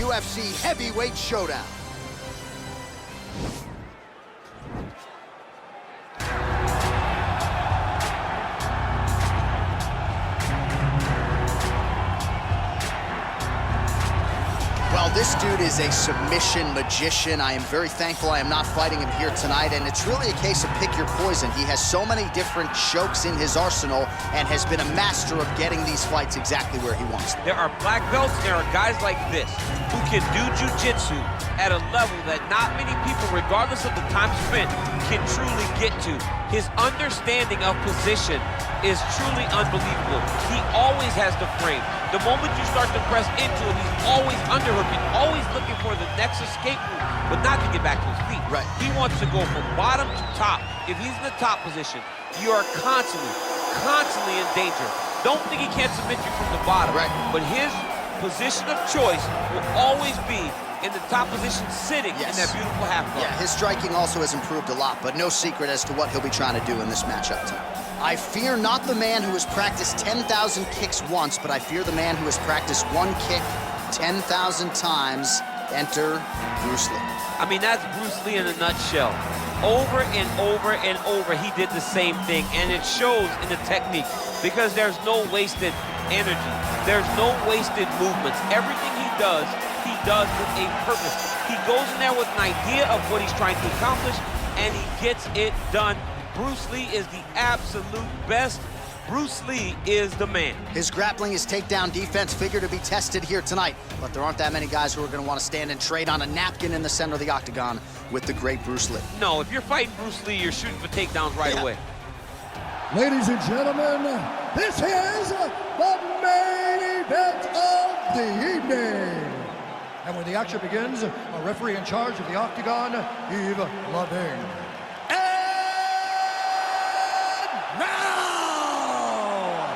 UFC heavyweight showdown. Well, this dude is a submission magician. I am very thankful I am not fighting him here tonight, and it's really a case of pick your poison. He has so many different chokes in his arsenal and has been a master of getting these fights exactly where he wants them. There are black belts, there are guys like this who can do jiu-jitsu at a level that not many people, regardless of the time spent, can truly get to. His understanding of position is truly unbelievable. He always has the frame. The moment you start to press into it, he's always underhooking, always looking for the next escape move, but not to get back to his feet. Right. He wants to go from bottom to top. If he's in the top position, you are constantly in danger. Don't think he can't submit you from the bottom, right, but his position of choice will always be in the top position, sitting in that beautiful half guard. Yeah, his striking also has improved a lot, but no secret as to what he'll be trying to do in this matchup tonight. I fear not the man who has practiced 10,000 kicks once, but I fear the man who has practiced one kick 10,000 times. Enter Bruce Lee. I mean, that's Bruce Lee in a nutshell. Over and over and over, he did the same thing, and it shows in the technique because there's no wasted energy. There's no wasted movements. Everything he does with a purpose. He goes in there with an idea of what he's trying to accomplish, and he gets it done. Bruce Lee is the absolute best. Bruce Lee is the man. His grappling, his takedown defense figure to be tested here tonight, but there aren't that many guys who are going to want to stand and trade on a napkin in the center of the octagon with the great Bruce Lee. No, if you're fighting Bruce Lee, you're shooting for takedowns right away. Ladies and gentlemen, this is the main event of the evening. And when the action begins, a referee in charge of the octagon, Yves Lavigne. Now,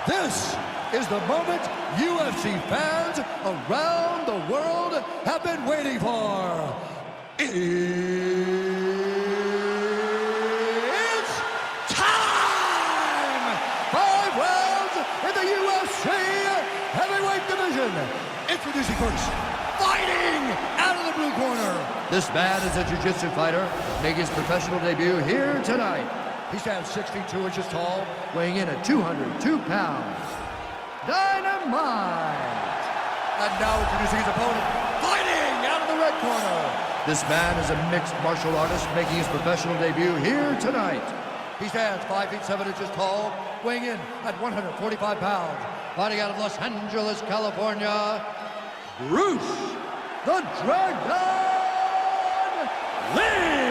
this is the moment UFC fans around the world have been waiting for. It's time! 5 rounds in the UFC heavyweight division. Introducing first, fighting out of the blue corner. This man is a jiu-jitsu fighter making his professional debut here tonight. He stands 62 inches tall, weighing in at 202 pounds. Dynamite! And now introducing his opponent, fighting out of the red corner. This man is a mixed martial artist making his professional debut here tonight. He stands 5 feet 7 inches tall, weighing in at 145 pounds. Fighting out of Los Angeles, California, Bruce the Dragon Lee!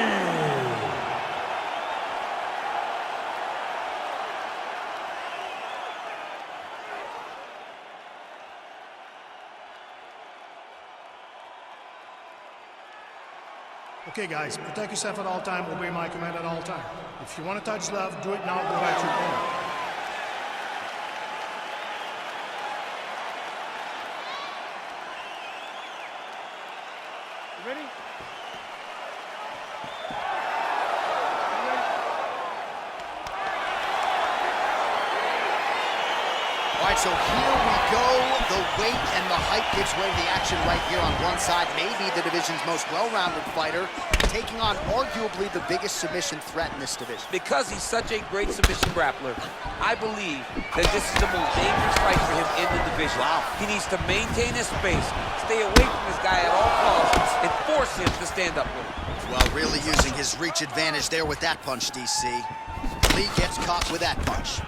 Okay, guys, protect yourself at all time, obey my command at all time. If you want to touch love, do it now, go right to your corner. You ready? All right, so here we go. The weight and the height gives way to the action right here on one side. Maybe the division's most well-rounded fighter, taking on arguably the biggest submission threat in this division. Because he's such a great submission grappler, I believe that this is the most dangerous fight for him in the division. Wow. He needs to maintain his space, stay away from this guy at all costs, and force him to stand up with him. Well, really using his reach advantage there with that punch, DC. Lee gets caught with that punch.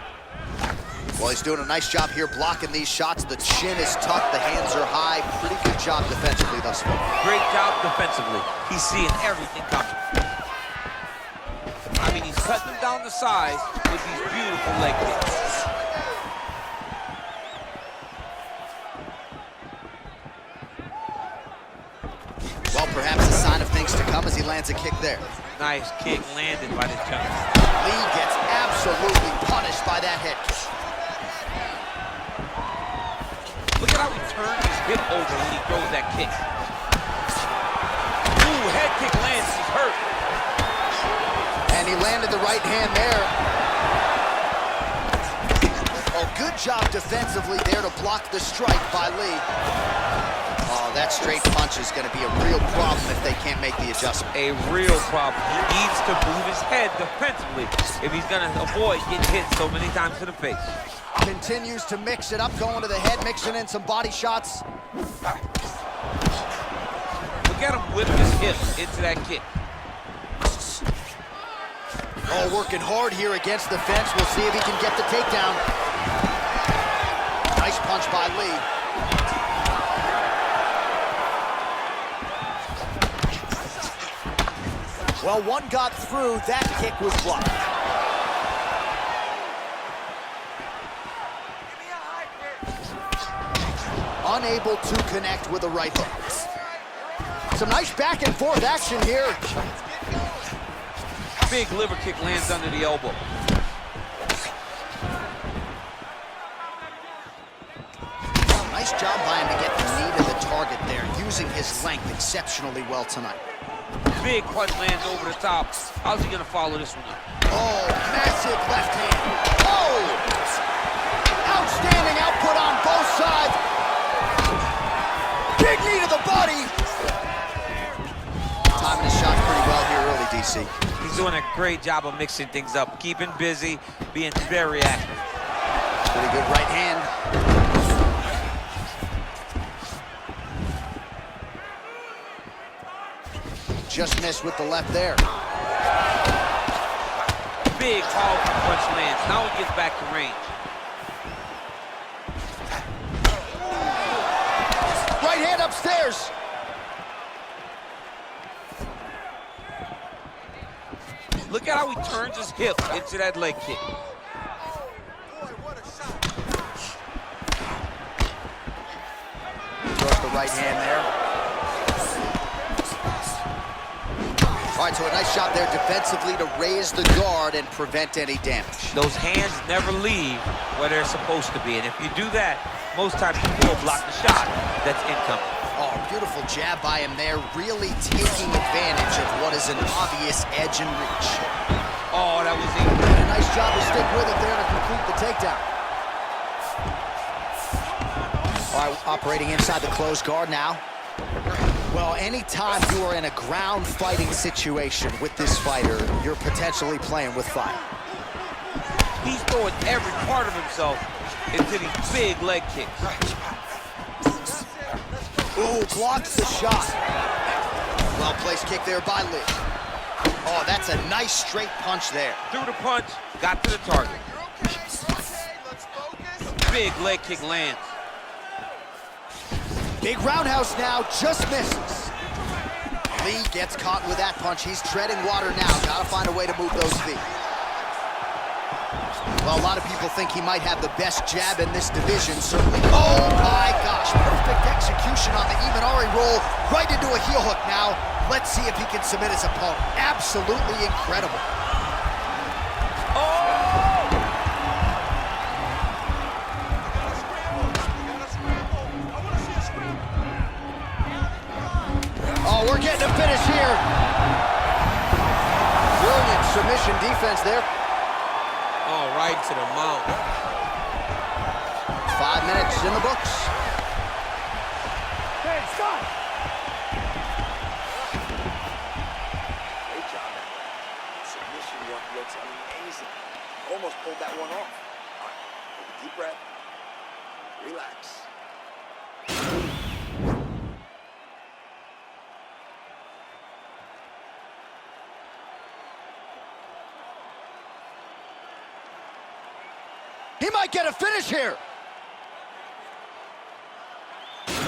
Well, he's doing a nice job here blocking these shots. The chin is tucked, the hands are high. Pretty good job defensively thus far. Great job defensively. He's seeing everything coming. I mean, he's cutting them down the sides with these beautiful leg kicks. Well, perhaps a sign of things to come as he lands a kick there. Nice kick landed by this gentleman. Lee gets absolutely punished by that head kick. Look at how he turns his hip over when he throws that kick. Ooh, head kick lands, he's hurt. And he landed the right hand there. Oh, good job defensively there to block the strike by Lee. Oh, That straight punch is going to be a real problem if they can't make the adjustment. A real problem. He needs to move his head defensively if he's going to avoid getting hit so many times to the face. Continues to mix it up, going to the head, mixing in some body shots. Look at him whip his hip into that kick. Oh, working hard here against the fence. We'll see if he can get the takedown. Nice punch by Lee. Well, one got through. That kick was blocked. Unable to connect with a right hook. Some nice back and forth action here. Big liver kick lands under the elbow. Nice job by him to get the knee to the target there, using his length exceptionally well tonight. Big punch lands over the top. How's he gonna follow this one up? Oh, massive left hand. Oh! Outstanding output on both sides. Big knee to the body. Timing his shots pretty well here early, DC. He's doing a great job of mixing things up, keeping busy, being very active. Pretty good right hand. Just missed with the left there. Big, powerful punch lands. Now he gets back to range. Right hand upstairs. Look at how he turns his hip into that leg kick. Throws the right hand there. All right, so a nice shot there defensively to raise the guard and prevent any damage. Those hands never leave where they're supposed to be, and if you do that, most times you will block the shot that's incoming. Oh, beautiful jab by him there, really taking advantage of what is an obvious edge and reach. Oh, that was easy. And a nice job to stick with it there to complete the takedown. All right, operating inside the closed guard now. Well, anytime you are in a ground fighting situation with this fighter, you're potentially playing with fire. He's throwing every part of himself into these big leg kicks. Ooh, blocks the shot. Well-placed kick there by Lee. Oh, that's a nice straight punch there. Threw the punch, got to the target. Big leg kick lands. Big roundhouse now, just misses. Lee gets caught with that punch. He's treading water now. Gotta find a way to move those feet. Well, a lot of people think he might have the best jab in this division, certainly. Oh my gosh, perfect execution on the Imanari roll, right into a heel hook now. Let's see if he can submit his opponent. Absolutely incredible. Oh, we're getting a finish here. Brilliant submission defense there. Oh, right to the mount. 5 minutes in the books. Hey, stop! Great job. Submission one looks amazing. Almost pulled that one off. All right, take a deep breath. Relax. He might get a finish here.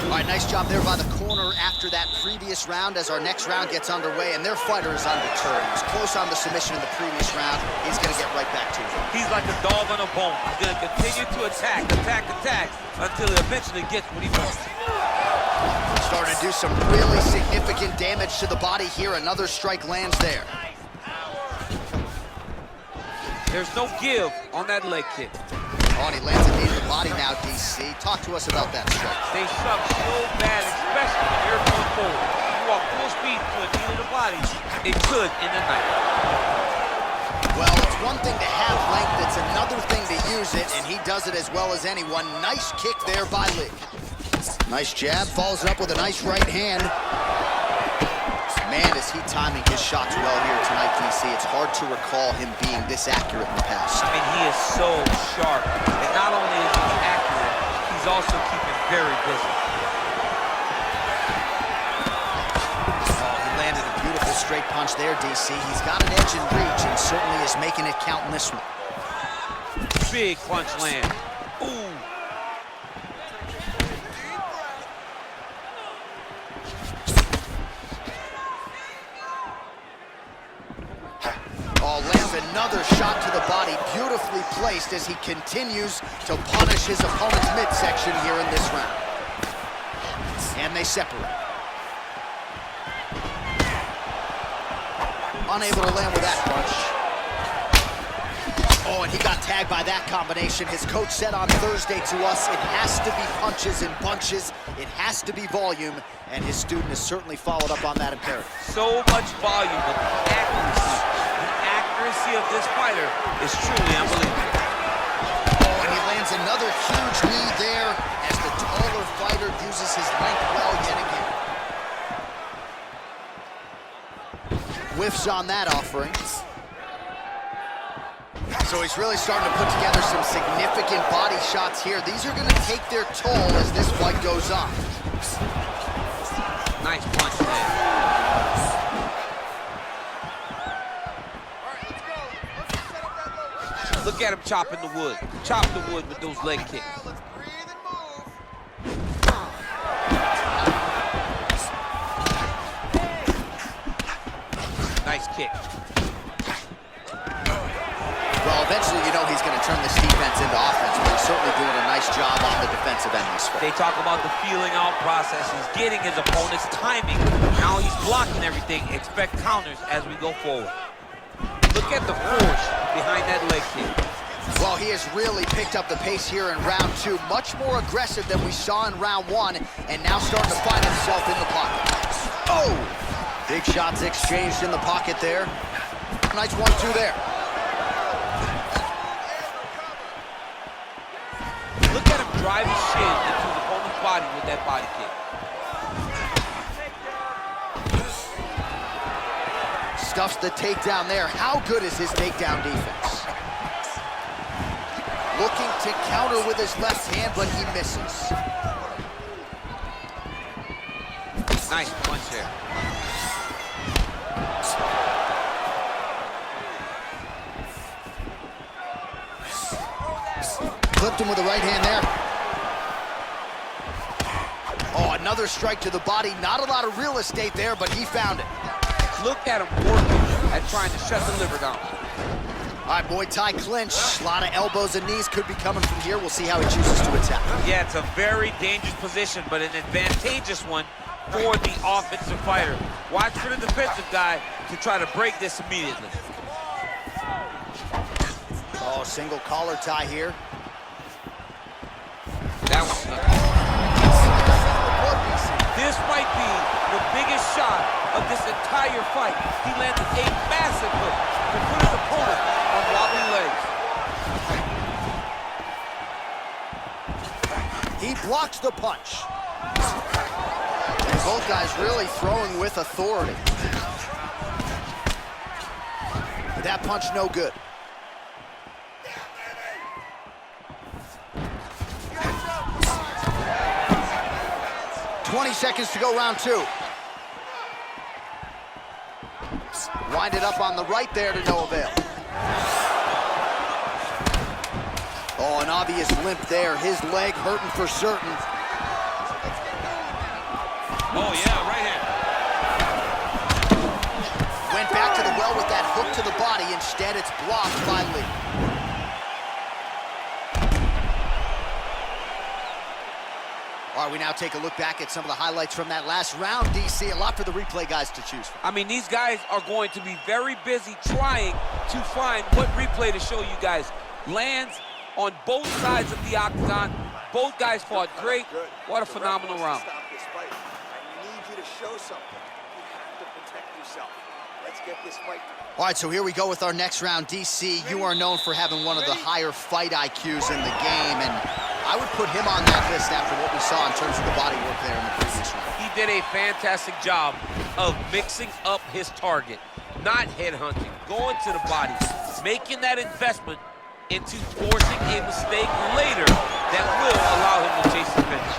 All right, nice job there by the corner after that previous round as our next round gets underway, and their fighter is undeterred. He was close on the submission in the previous round. He's going to get right back to it. He's like a dog on a bone. He's going to continue to attack until he eventually gets what he wants. Starting to do some really significant damage to the body here. Another strike lands there. There's no give on that leg kick. Oh, and he lands a knee to the body now, DC. Talk to us about that strike. They suck so bad, especially when you're going forward. You walk full speed to a knee to the body, it could end the night. Well, it's one thing to have length, it's another thing to use it, and he does it as well as anyone. Nice kick there by Lee. Nice jab, follows it up with a nice right hand. Man, is he timing his shots well here tonight, DC. It's hard to recall him being this accurate in the past. I mean, he is so sharp. And not only is he accurate, he's also keeping very busy. Oh, he landed a beautiful straight punch there, DC. He's got an edge in reach and certainly is making it count in this one. Big punch land. Ooh. Oh, lands another shot to the body, beautifully placed as he continues to punish his opponent's midsection here in this round. And they separate. Unable to land with that punch. Oh, and he got tagged by that combination. His coach said on Thursday to us, it has to be punches and bunches. It has to be volume, and his student has certainly followed up on that imperative. So much volume, but the accuracy of this fighter is truly unbelievable. Oh, and he lands another huge knee there as the taller fighter uses his length well yet again. Whiffs on that offering. So he's really starting to put together some significant body shots here. These are going to take their toll as this fight goes on. Nice punch there. Look at him chopping the wood. Chop the wood with those leg kicks. Nice kick. Well, eventually, you know he's going to turn this defense into offense, but he's certainly doing a nice job on the defensive end this fight. They talk about the feeling out process. He's getting his opponent's timing. Now he's blocking everything. Expect counters as we go forward. Look at the force behind that leg kick. Well, he has really picked up the pace here in round two. Much more aggressive than we saw in round one, and now starting to find himself in the pocket. Oh! Big shots exchanged in the pocket there. Nice 1-2 there. Look at him drive his shin into his opponent's body with that body kick. Stuffs the takedown there. How good is his takedown defense? Looking to counter with his left hand, but he misses. Nice punch there. Clipped him with the right hand there. Oh, another strike to the body. Not a lot of real estate there, but he found it. Look at him working at trying to shut the liver down. All right, Muay Thai clinch. A lot of elbows and knees could be coming from here. We'll see how he chooses to attack. Yeah, it's a very dangerous position, but an advantageous one for the offensive fighter. Watch for the defensive guy to try to break this immediately. Oh, single collar tie here. That was This might be the biggest shot of this entire fight. He landed a massive hook to put his opponent on wobbly legs. He blocks the punch. And both guys really throwing with authority. That punch no good. 20 seconds to go, round two. Wind it up on the right there to no avail. Oh, an obvious limp there. His leg hurting for certain. Oh, yeah, right hand. Went back to the well with that hook to the body. Instead, it's blocked by Lee. All right, we now take a look back at some of the highlights from that last round, DC. A lot for the replay guys to choose from. I mean, these guys are going to be very busy trying to find what replay to show you guys. Lands on both sides of the octagon. Both guys fought great. What a phenomenal round. Stop this fight. I need you to show something. You have to protect yourself. Let's get this fight. All right, so here we go with our next round, DC. You are known for having one of the higher fight IQs in the game, and I would put him on that list after what we saw in terms of the body work there in the previous round. He did a fantastic job of mixing up his target, not headhunting, going to the body, making that investment into forcing a mistake later that will allow him to chase the finish.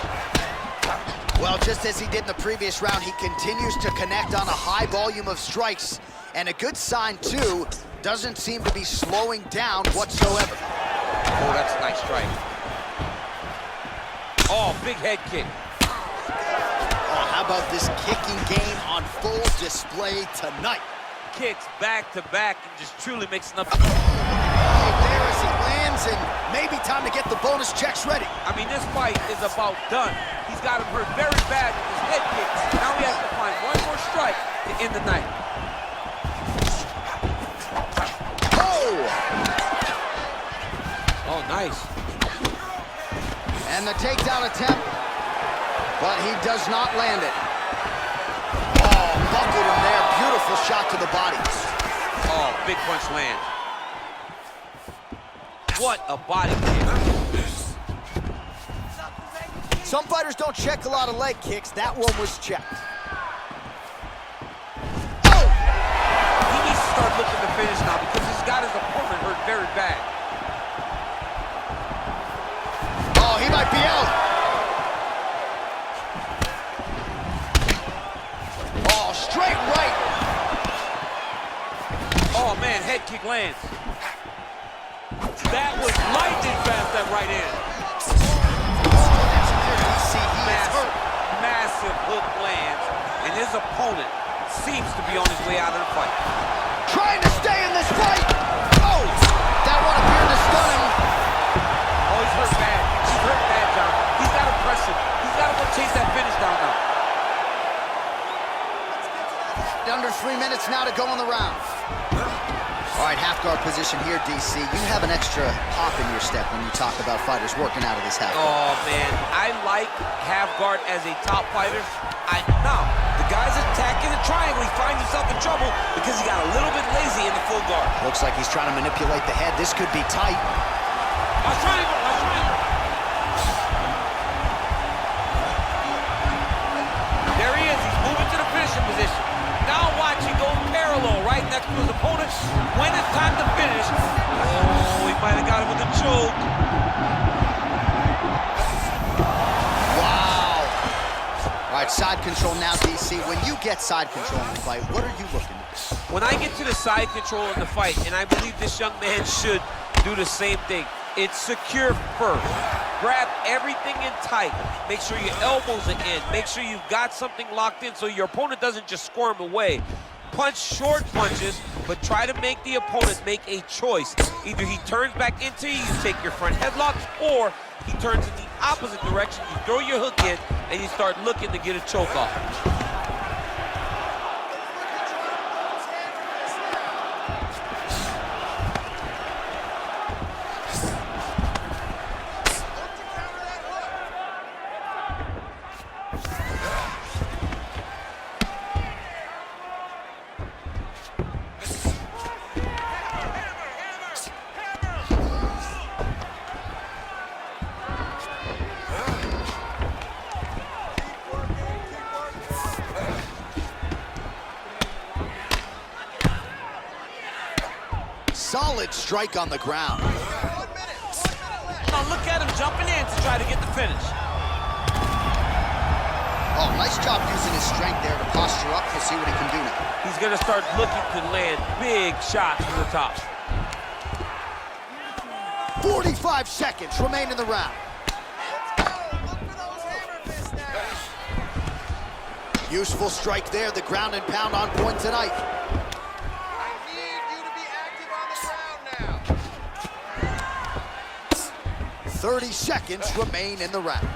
Well, just as he did in the previous round, he continues to connect on a high volume of strikes. And a good sign, too, doesn't seem to be slowing down whatsoever. Oh, that's a nice strike. Oh, big head kick. Oh, how about this kicking game on full display tonight? Kicks back to back and just truly mixing up. Oh, there as he lands, and maybe time to get the bonus checks ready. I mean, this fight is about done. He's got him hurt very bad with his head kicks. Now he has to find one more strike to end the night. Oh, nice. And the takedown attempt, but he does not land it. Oh, buckled him there. Beautiful shot to the body. Oh, big punch lands. What a body kick. Some fighters don't check a lot of leg kicks. That one was checked. Oh! He needs to start looking to finish now because he's got his opponent hurt very bad. Oh, he might be out. Oh, straight right. Oh, man, head kick lands. That was lightning fast, that right hand. Massive hook lands, and his opponent seems to be on his way out of the fight. Trying to stay in this fight. Oh, that one appeared to stun him. Oh, he's hurt bad. He's hurt bad, John. He's got to press him. He's got to go chase that finish down now. Under 3 minutes now to go in the round. All right, half guard position here, DC. You have an extra pop in your step when you talk about fighters working out of this half guard. Oh, man, I like half guard as a top fighter. Now, the guy's attacking the triangle. He finds himself in trouble because he got a little bit lazy in the full guard. Looks like he's trying to manipulate the head. This could be tight. There he is. He's moving to the finishing position. Now watch him go parallel right next to his opponent. When it's time to finish, oh, he might have got him with a choke. Wow. All right, side control now, DC. When you get side control in the fight, what are you looking at? When I get to the side control in the fight, and I believe this young man should do the same thing, it's secure first. Grab everything in tight. Make sure your elbows are in. Make sure you've got something locked in so your opponent doesn't just squirm away. Punch short punches, but try to make the opponent make a choice. Either he turns back into you, you take your front headlocks, or he turns in the opposite direction, you throw your hook in, and you start looking to get a choke off. Solid strike on the ground. Now look at him jumping in to try to get the finish. Oh, nice job using his strength there to posture up. We'll see what he can do now. He's going to start looking to land big shots from the top. 45 seconds remain in the round. Useful strike there, the ground and pound on point tonight. 30 seconds remain in the round.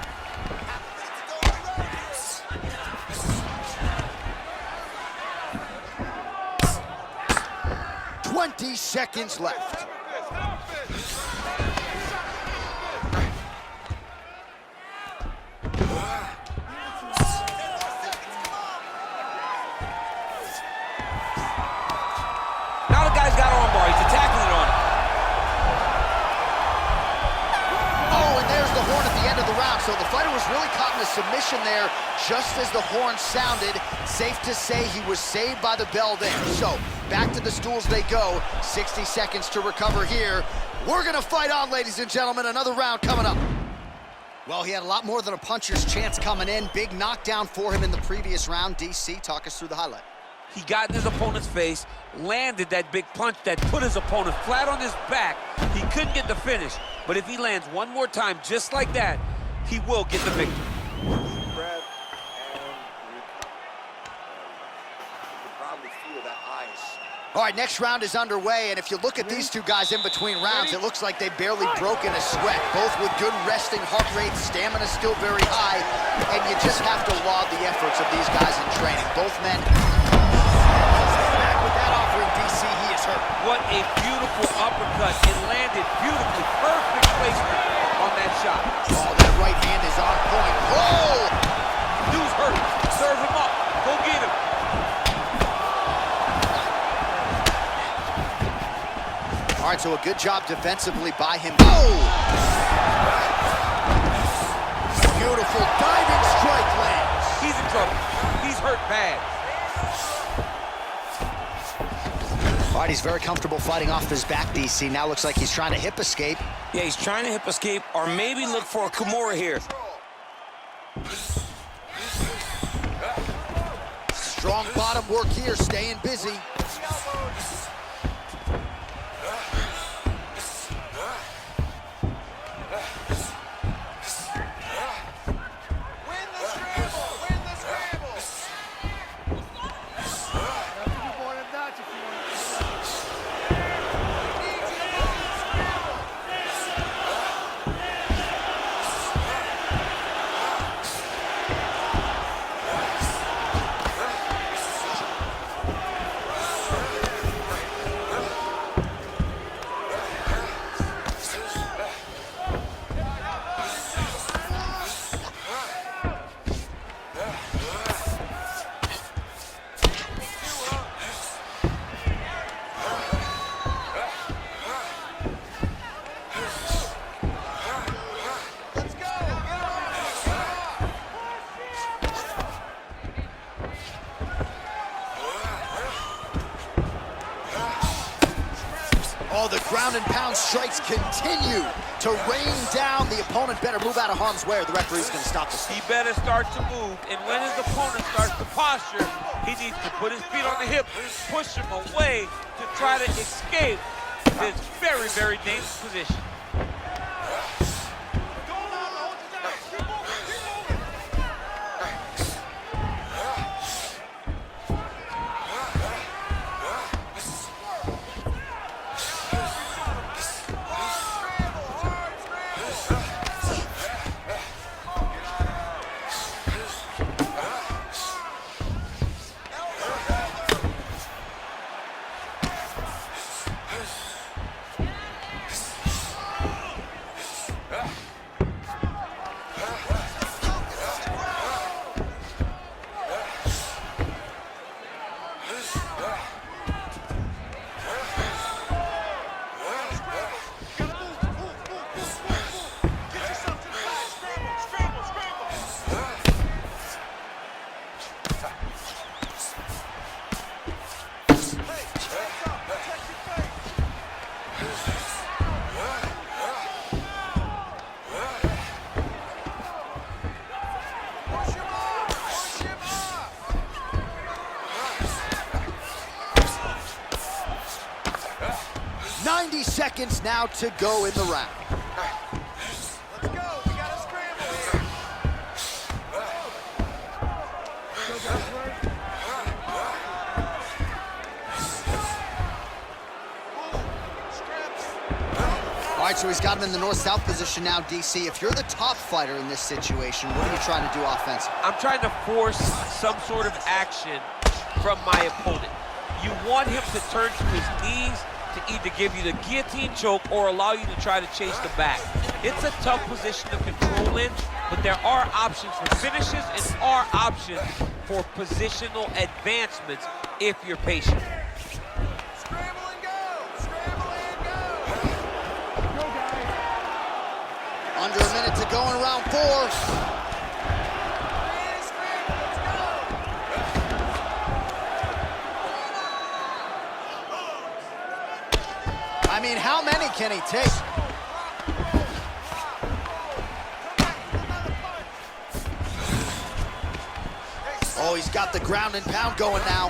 "20 seconds left. Now the guy's got armbar. He's attacking it on him. Oh, and there's the horn of round. So the fighter was really caught in a submission there just as the horn sounded. Safe to say he was saved by the bell there. So back to the stools they go. 60 seconds to recover here. We're gonna fight on, ladies and gentlemen. Another round coming up. Well, he had a lot more than a puncher's chance coming in. Big knockdown for him in the previous round. DC, talk us through the highlight. He got in his opponent's face, landed that big punch that put his opponent flat on his back. He couldn't get the finish, but if he lands one more time just like that, he will get the victory. Grab and you can probably feel that ice. All right, next round is underway, and if you look at these two guys in between rounds, it looks like they barely broke in a sweat. Both with good resting heart rates, stamina still very high, and you just have to laud the efforts of these guys in training. Both men back with that offering, DC, he is hurt. What a beautiful uppercut. It landed beautifully. Perfect placement on that shot. Oh, that right hand is on point. Whoa! Dude's hurt. Serve him up. Go get him. All right, so a good job defensively by him. Oh! Beautiful diving strike lands. He's in trouble. He's hurt bad. All right, he's very comfortable fighting off his back, DC. Now looks like he's trying to hip escape. Yeah, he's trying to hip escape or maybe look for a Kimura here. Strong bottom work here, staying busy. Oh, the ground and pound strikes continue to rain down. The opponent better move out of harm's way or the referee's going to stop this. He better start to move, and when his opponent starts to posture, he needs to put his feet on the hip, push him away to try to escape this very, very dangerous position. Seconds now to go in the round. Let's go. We got to scramble here. All right, so he's got him in the north-south position now, DC. If you're the top fighter in this situation, what are you trying to do offensively? I'm trying to force some sort of action from my opponent. You want him to turn to his knees to either give you the guillotine choke or allow you to try to chase the back. It's a tough position to control in, but there are options for finishes and are options for positional advancements if you're patient. Scramble and go. Scramble and go. Go, guys. Under a minute to go in round 4. I mean, how many can he take? Oh, he's got the ground and pound going now.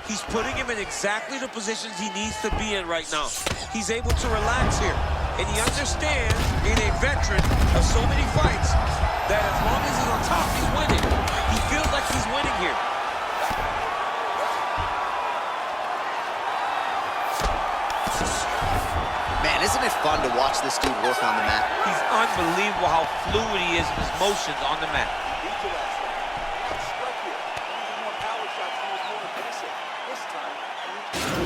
He's putting him in exactly the positions he needs to be in right now. He's able to relax here. And he understands, being a veteran of so many fights, that as long as he's on top, he's winning. He feels like he's winning here. Man, isn't it fun to watch this dude work on the mat? He's unbelievable how fluid he is in his motions on the mat.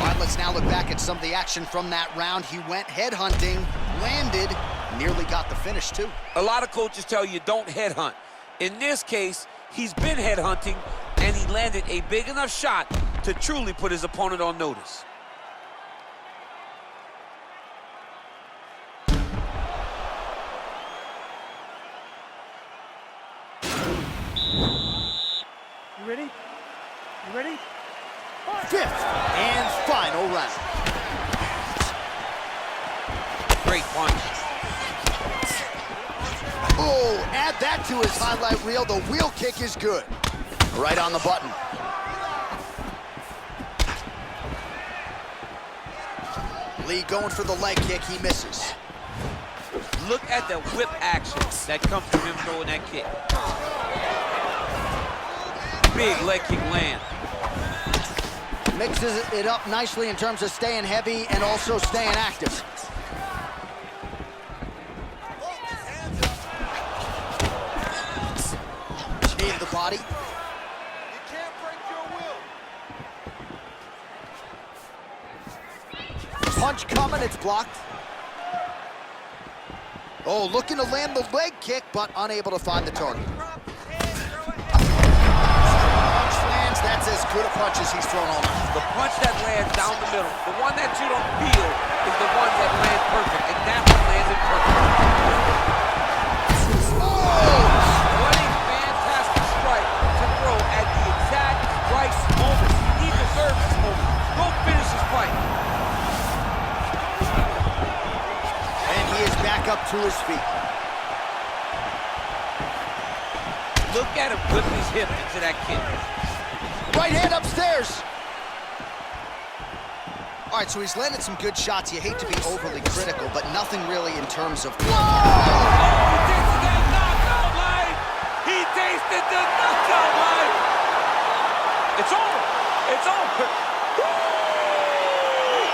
All right, let's now look back at some of the action from that round. He went headhunting, landed, nearly got the finish too. A lot of coaches tell you don't headhunt. In this case, he's been headhunting, and he landed a big enough shot to truly put his opponent on notice. You ready? You ready? 5th and final round. Great punch. Oh, add that to his highlight reel. The wheel kick is good. Right on the button. Lee going for the leg kick. He misses. Look at the whip action that comes from him throwing that kick. Big leg kick land. Mixes it up nicely in terms of staying heavy and also staying active. Knee to the body. You can't break your will. Punch coming, it's blocked. Oh, looking to land the leg kick, but unable to find the target. Punch lands, that's as good a punch as he's thrown all night. The punch that lands down the middle, the one that you don't feel, is the one that lands perfect, and that one landed perfect. What a fantastic strike to throw at the exact right moment. He deserves this moment. Go finish his fight. And he is back up to his feet. Look at him whip his hip into that kick. Right hand upstairs. All right, so he's landed some good shots. You hate to be overly critical, but nothing really in terms of... Oh, he tasted that knockout line! He tasted the knockout line! It's over! It's over!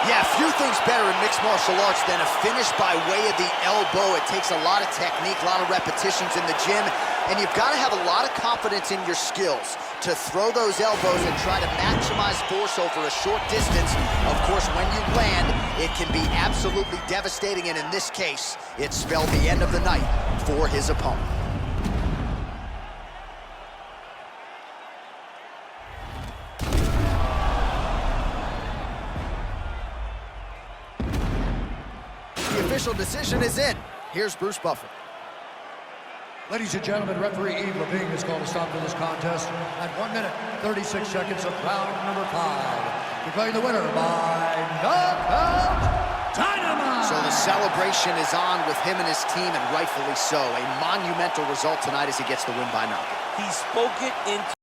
Yeah, few things better in mixed martial arts than a finish by way of the elbow. It takes a lot of technique, a lot of repetitions in the gym, and you've got to have a lot of confidence in your skills to throw those elbows and try to maximize force over a short distance. Of course, when you land, it can be absolutely devastating, and in this case, it spelled the end of the night for his opponent. The official decision is in. Here's Bruce Buffer. Ladies and gentlemen, referee Yves Levine has called a stop to this contest at 1 minute, 36 seconds of round number 5. Declaring the winner by knockout dynamite! So the celebration is on with him and his team, and rightfully so. A monumental result tonight as he gets the win by knockout. He spoke it into